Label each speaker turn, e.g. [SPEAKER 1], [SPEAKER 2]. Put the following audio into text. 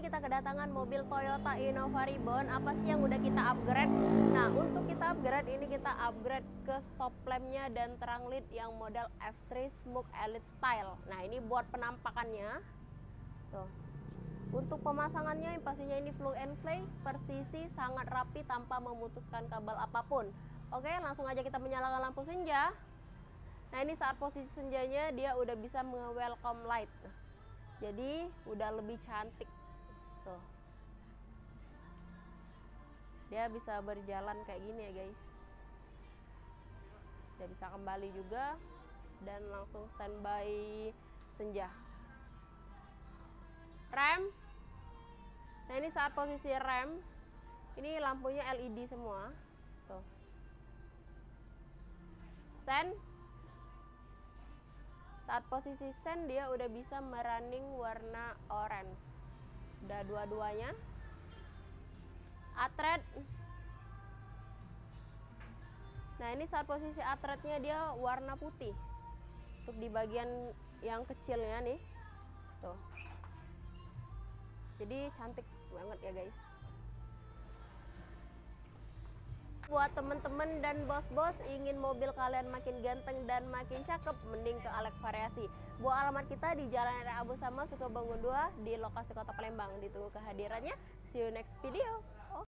[SPEAKER 1] kita kedatangan mobil Toyota Innova Reborn. Apa sih yang udah kita upgrade? Nah, untuk kita upgrade ini kita upgrade ke stop lampnya dan terang LED yang model F3 Smoke Elite Style. Nah, ini buat penampakannya. Tuh. Untuk pemasangannya pastinya ini plug and play, presisi, sangat rapi tanpa memutuskan kabel apapun. Oke, langsung aja kita menyalakan lampu senja. Nah, ini saat posisi senjanya dia udah bisa nge-welcome light. Jadi udah lebih cantik tuh. Dia bisa berjalan kayak gini ya guys. Dia bisa kembali juga dan langsung standby senja. Rem. Nah, ini saat posisi rem, ini lampunya LED semua. Tuh. Sen. Saat posisi sen dia udah bisa merunning warna orange. Udah dua-duanya. Atret. Nah, ini saat posisi atretnya dia warna putih. Untuk di bagian yang kecilnya nih. Tuh. Jadi cantik banget ya guys. Buat temen-temen dan bos-bos ingin mobil kalian makin ganteng dan makin cakep, mending ke Alex Variasi. Buat alamat kita di Jalan Raya Abu Sama, Sukabangun 2 di lokasi Kota Palembang. Ditunggu kehadirannya. See you next video.